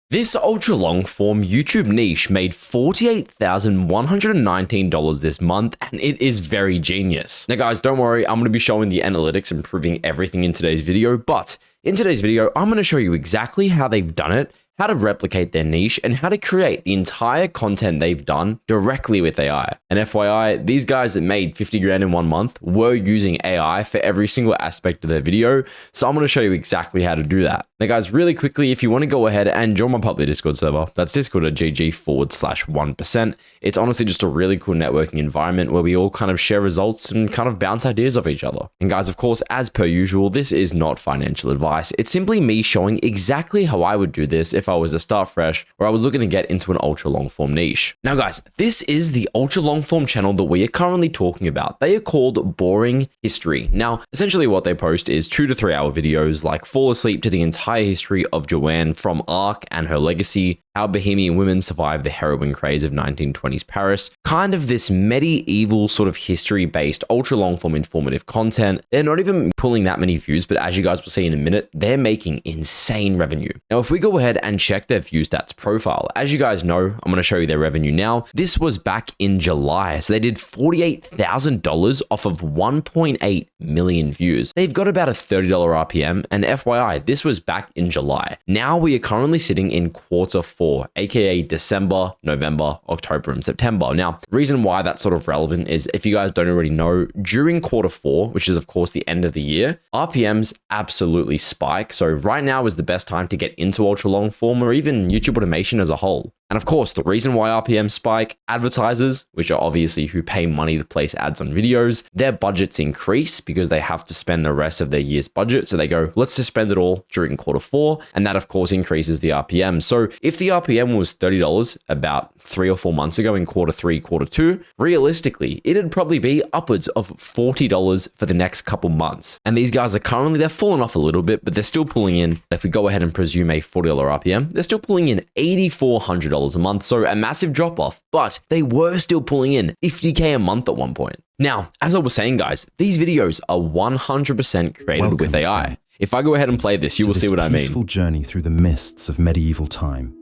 This ultra long form YouTube niche made $48,119 this month, and it is very genius. Now guys, don't worry, I'm going to be showing the analytics and proving everything in today's video, but in today's video, I'm going to show you exactly how they've done it, how to replicate their niche, and how to create the entire content they've done directly with AI. And FYI, these guys that made 50 grand in 1 month were using AI for every single aspect of their video. So I'm going to show you exactly how to do that. Now guys, really quickly, if you want to go ahead and join my public Discord server, that's discord.gg/1%. It's honestly just a really cool networking environment where we all kind of share results and kind of bounce ideas off each other. And guys, of course, as per usual, this is not financial advice. It's simply me showing exactly how I would do this if I was to start fresh or I was looking to get into an ultra long form niche. Now guys, this is the ultra long form channel that we are currently talking about. They are called Boring History. Now, essentially what they post is 2 to 3 hour videos like fall asleep to the entire history of Joanne from Arc and her legacy, how Bohemian women survived the heroin craze of 1920s Paris, kind of this medieval sort of history-based ultra long-form informative content. They're not even pulling that many views, but as you guys will see in a minute, they're making insane revenue. Now, if we go ahead and check their view stats profile, as you guys know, I'm going to show you their revenue now. This was back in July, so they did $48,000 off of 1.8 million views. They've got about a $30 RPM, and FYI, this was back in July. Now we are currently sitting in Q4, aka December, November, October, and September. Now, reason why that's sort of relevant is if you guys don't already know, during Q4, which is of course the end of the year, RPMs absolutely spike. So right now is the best time to get into ultra long form or even YouTube automation as a whole. And of course, the reason why RPMs spike, advertisers, which are obviously who pay money to place ads on videos, their budgets increase because they have to spend the rest of their year's budget. So they go, let's just spend it all during Q4. And that of course increases the RPM. So if the RPM was $30 about 3 or 4 months ago in Q3, Q2, realistically, it'd probably be upwards of $40 for the next couple months. And these guys are currently, they're falling off a little bit, but they're still pulling in, if we go ahead and presume a $40 RPM, they're still pulling in $8,400 a month. So a massive drop off, but they were still pulling in $50K a month at one point. Now, as I was saying, guys, these videos are 100% created with AI. Friend. If I go ahead and play this, you will see what I mean. Peaceful journey through the mists of medieval time.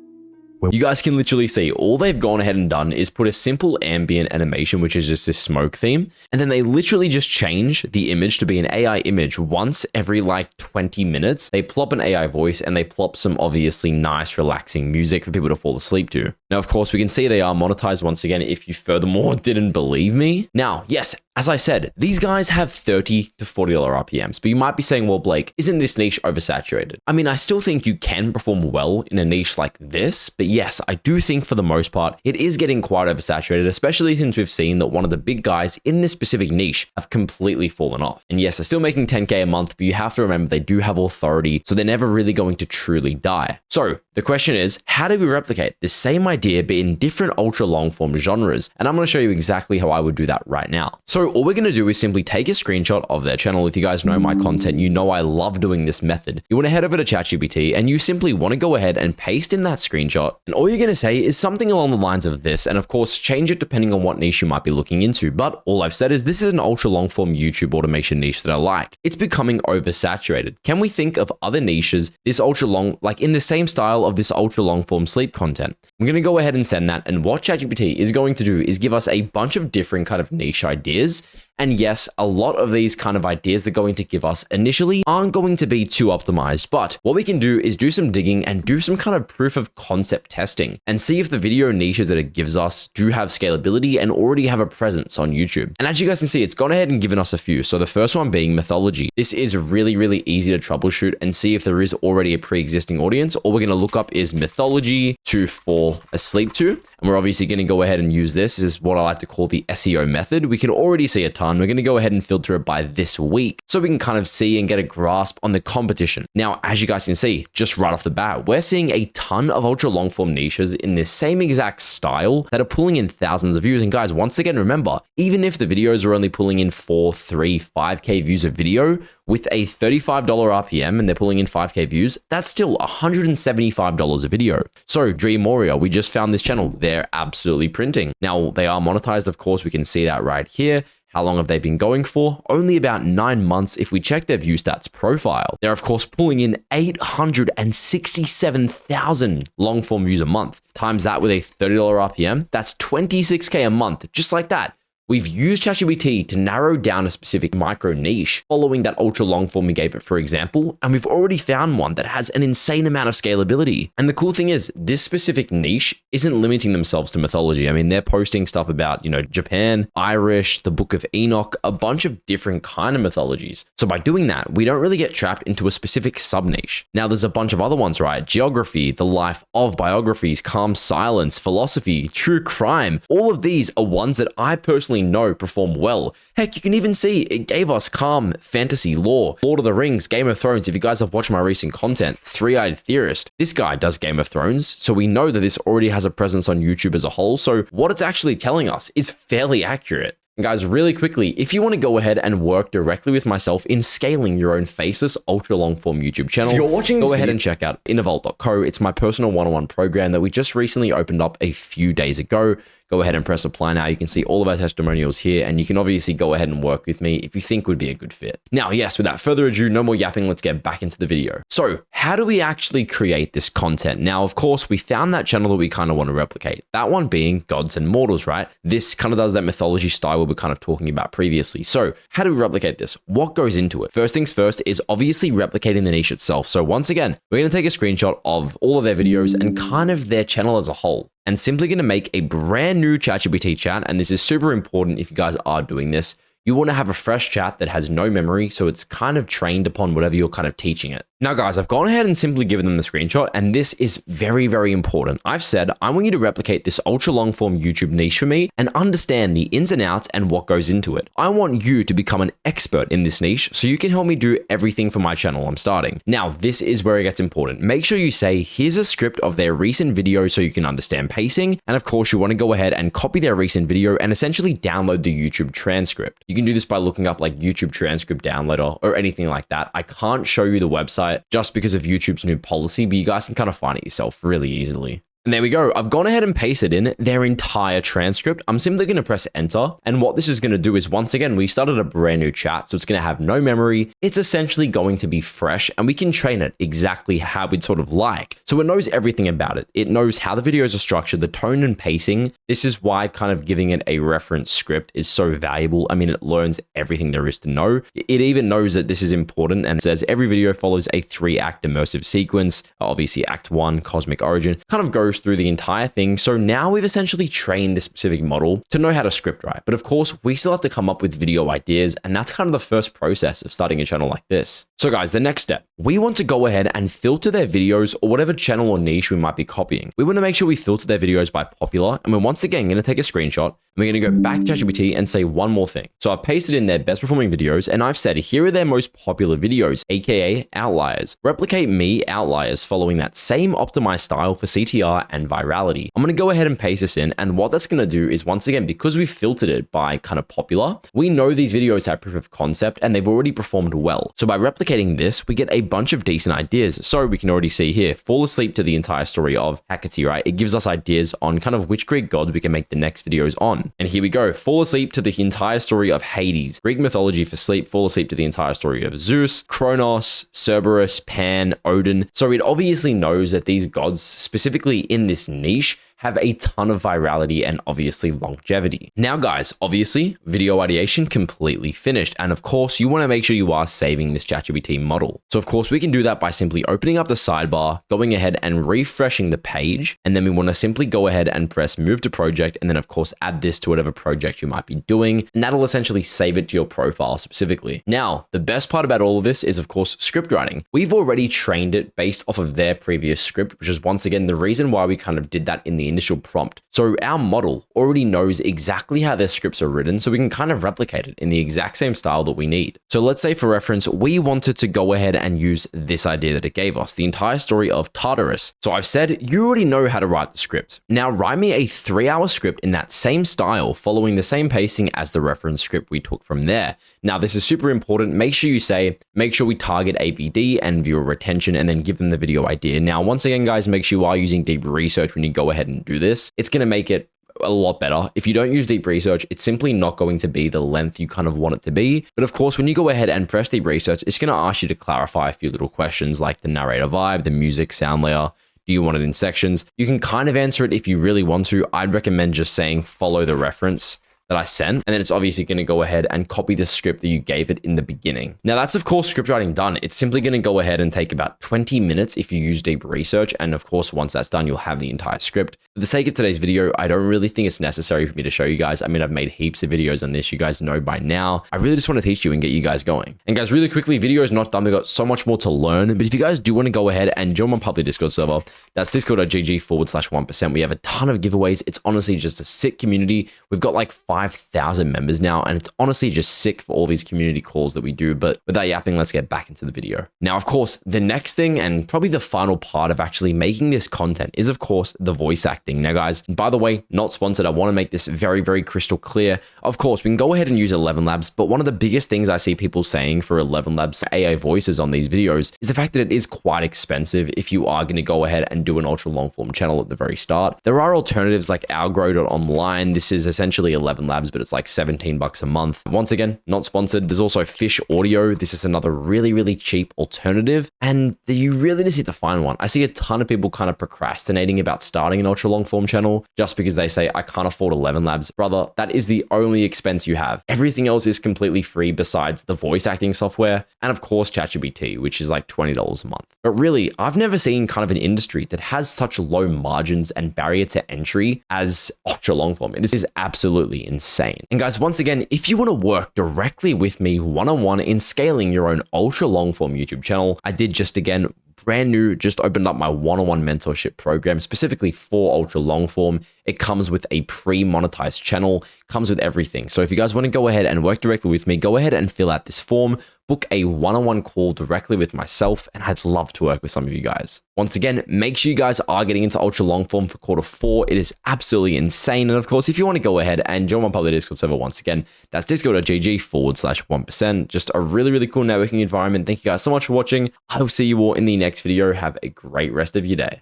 You guys can literally see all they've gone ahead and done is put a simple ambient animation, which is just this smoke theme. And then they literally just change the image to be an AI image once every like 20 minutes. They plop an AI voice and they plop some obviously nice, relaxing music for people to fall asleep to. Now, of course, we can see they are monetized once again if you furthermore didn't believe me. Now, yes, as I said, these guys have $30 to $40 RPMs, but you might be saying, well, Blake, isn't this niche oversaturated? I mean, I still think you can perform well in a niche like this, but yes, I do think for the most part, it is getting quite oversaturated, especially since we've seen that one of the big guys in this specific niche have completely fallen off. And yes, they're still making 10K a month, but you have to remember they do have authority, so they're never really going to truly die. So the question is, how do we replicate this same idea, but in different ultra long form genres? And I'm going to show you exactly how I would do that right now. So all we're going to do is simply take a screenshot of their channel. If you guys know my content, you know I love doing this method. You want to head over to ChatGPT and you simply want to go ahead and paste in that screenshot. And all you're going to say is something along the lines of this. And of course, change it depending on what niche you might be looking into. But all I've said is this is an ultra long form YouTube automation niche that I like. It's becoming oversaturated. Can we think of other niches, this ultra long, like in the same style of this ultra long form sleep content? I'm going to go ahead and send that. And what ChatGPT is going to do is give us a bunch of different kind of niche ideas. And yes, a lot of these kind of ideas they're going to give us initially aren't going to be too optimized, but what we can do is do some digging and do some kind of proof of concept testing and see if the video niches that it gives us do have scalability and already have a presence on YouTube. And as you guys can see, it's gone ahead and given us a few. So the first one being mythology. This is really, really easy to troubleshoot and see if there is already a pre-existing audience. All we're going to look up is mythology to fall asleep to. And we're obviously going to go ahead and use this. This is what I like to call the SEO method. We can already see a ton. We're going to go ahead and filter it by this week so we can kind of see and get a grasp on the competition. Now, as you guys can see, just right off the bat, we're seeing a ton of ultra long form niches in this same exact style that are pulling in thousands of views. And guys, once again, remember, even if the videos are only pulling in 4, 3, 5K views a video with a $35 RPM and they're pulling in 5K views, that's still $175 a video. So Dream Warrior, we just found this channel. They're absolutely printing. Now they are monetized. Of course, we can see that right here. How long have they been going for? Only about 9 months if we check their view stats profile. They're of course pulling in 867,000 long form views a month. Times that with a $30 RPM, that's $26K a month, just like that. We've used ChatGPT to narrow down a specific micro niche following that ultra long form we gave it, for example, and we've already found one that has an insane amount of scalability. And the cool thing is, this specific niche isn't limiting themselves to mythology. I mean, they're posting stuff about, Japan, Irish, the Book of Enoch, a bunch of different kind of mythologies. So by doing that, we don't really get trapped into a specific sub niche. Now there's a bunch of other ones, right? Geography, the life of biographies, calm silence, philosophy, true crime. All of these are ones that I personally know perform well. Heck, you can even see it gave us calm fantasy lore, Lord of the Rings, Game of Thrones. If you guys have watched my recent content, Three-Eyed Theorist, this guy does Game of Thrones, so we know that this already has a presence on YouTube as a whole, so what it's actually telling us is fairly accurate. And guys, really quickly, if you want to go ahead and work directly with myself in scaling your own faceless ultra long form YouTube channel, if you're watching go ahead and check out innervault.co. It's my personal one-on-one program that we just recently opened up a few days ago. Go ahead and press apply now. You can see all of our testimonials here, and you can obviously go ahead and work with me if you think would be a good fit. Now, yes, without further ado, no more yapping, let's get back into the video. So how do we actually create this content? Now, of course, we found that channel that we kind of want to replicate. That one being Gods and Mortals, right? This kind of does that mythology style we were kind of talking about previously. So how do we replicate this? What goes into it? First things first is obviously replicating the niche itself. So once again, we're going to take a screenshot of all of their videos and kind of their channel as a whole, and simply going to make a brand new ChatGPT chat. And this is super important if you guys are doing this. You want to have a fresh chat that has no memory, so it's kind of trained upon whatever you're kind of teaching it. Now guys, I've gone ahead and simply given them the screenshot, and this is very, very important. I've said, I want you to replicate this ultra long form YouTube niche for me and understand the ins and outs and what goes into it. I want you to become an expert in this niche so you can help me do everything for my channel I'm starting. Now, this is where it gets important. Make sure you say, here's a script of their recent video so you can understand pacing. And of course, you want to go ahead and copy their recent video and essentially download the YouTube transcript. You can do this by looking up like YouTube transcript downloader or anything like that. I can't show you the website just because of YouTube's new policy, but you guys can kind of find it yourself really easily. And there we go. I've gone ahead and pasted in their entire transcript. I'm simply going to press enter. And what this is going to do is, once again, we started a brand new chat. So it's going to have no memory. It's essentially going to be fresh, and we can train it exactly how we'd sort of like. So it knows everything about it. It knows how the videos are structured, the tone and pacing. This is why kind of giving it a reference script is so valuable. I mean, it learns everything there is to know. It even knows that this is important and says every video follows a 3-act immersive sequence. Obviously, Act 1, Cosmic Origin, kind of goes through the entire thing. So now we've essentially trained this specific model to know how to script write. But of course, we still have to come up with video ideas, and that's kind of the first process of starting a channel like this. So guys, the next step, we want to go ahead and filter their videos or whatever channel or niche we might be copying. We want to make sure we filter their videos by popular, and we're once again going to take a screenshot. We're going to go back to ChatGPT and say one more thing. So I've pasted in their best performing videos, and I've said, here are their most popular videos, aka outliers. Replicate me outliers following that same optimized style for CTR and virality. I'm going to go ahead and paste this in, and what that's going to do is, once again, because we filtered it by kind of popular, we know these videos have proof of concept and they've already performed well. So by replicating this, we get a bunch of decent ideas. So we can already see here, fall asleep to the entire story of Hecate, right? It gives us ideas on kind of which Greek gods we can make the next videos on. And here we go, fall asleep to the entire story of Hades, Greek mythology for sleep, fall asleep to the entire story of Zeus, Kronos, Cerberus, Pan, Odin. So it obviously knows that these gods, specifically in this niche, have a ton of virality and obviously longevity. Now guys, obviously video ideation completely finished. And of course you want to make sure you are saving this ChatGPT model. So of course we can do that by simply opening up the sidebar, going ahead and refreshing the page. And then we want to simply go ahead and press move to project. And then of course add this to whatever project you might be doing. And that'll essentially save it to your profile specifically. Now, the best part about all of this is of course script writing. We've already trained it based off of their previous script, which is once again the reason why we kind of did that in the initial prompt. So our model already knows exactly how their scripts are written, so we can kind of replicate it in the exact same style that we need. So let's say for reference, we wanted to go ahead and use this idea that it gave us, the entire story of Tartarus. So I've said, you already know how to write the script. Now write me a 3-hour script in that same style, following the same pacing as the reference script we took from there. Now this is super important. Make sure we target AVD and viewer retention, and then give them the video idea. Now, once again, guys, make sure you are using deep research when you go ahead and do this. It's going to make it a lot better. If you don't use deep research, it's simply not going to be the length you kind of want it to be. But of course, when you go ahead and press deep research, it's going to ask you to clarify a few little questions like the narrator vibe, the music, sound layer. Do you want it in sections? You can kind of answer it if you really want to. I'd recommend just saying follow the reference that I sent, and then it's obviously going to go ahead and copy the script that you gave it in the beginning. Now that's of course script writing done. It's simply going to go ahead and take about 20 minutes if you use deep research. And of course, once that's done, you'll have the entire script. For the sake of today's video, I don't really think it's necessary for me to show you guys. I mean, I've made heaps of videos on this. You guys know by now. I really just want to teach you and get you guys going. And guys, really quickly, video is not done. We've got so much more to learn. But if you guys do want to go ahead and join my public Discord server, that's discord.gg/1%. We have a ton of giveaways. It's honestly just a sick community. We've got like 5,000 members now, and it's honestly just sick for all these community calls that we do. But without yapping, let's get back into the video. Now, of course, the next thing and probably the final part of actually making this content is of course the voice acting. Now guys, by the way, not sponsored. I want to make this very, very crystal clear. Of course, we can go ahead and use 11 Labs, but one of the biggest things I see people saying for 11 Labs AI voices on these videos is the fact that it is quite expensive if you are going to go ahead and do an ultra long form channel at the very start. There are alternatives like Algrow.online. This is essentially 11 Labs, but it's like $17 a month. Once again, not sponsored. There's also Fish Audio. This is another really, really cheap alternative, and you really just need to find one. I see a ton of people kind of procrastinating about starting an ultra long form channel just because they say, I can't afford 11 Labs. Brother, that is the only expense you have. Everything else is completely free besides the voice acting software and of course ChatGPT, which is like $20 a month. But really, I've never seen kind of an industry that has such low margins and barrier to entry as ultra long form. It is absolutely insane. And guys, once again, if you want to work directly with me one-on-one in scaling your own ultra long form YouTube channel, I did just again brand new, just opened up my one-on-one mentorship program specifically for ultra long form. It comes with a pre-monetized channel, comes with everything. So if you guys want to go ahead and work directly with me, go ahead and fill out this form, book a one-on-one call directly with myself, and I'd love to work with some of you guys. Once again, make sure you guys are getting into ultra long form for Q4. It is absolutely insane. And of course, if you want to go ahead and join my public Discord server once again, that's discord.gg/1%. Just a really, really cool networking environment. Thank you guys so much for watching. I will see you all in the next video. Have a great rest of your day.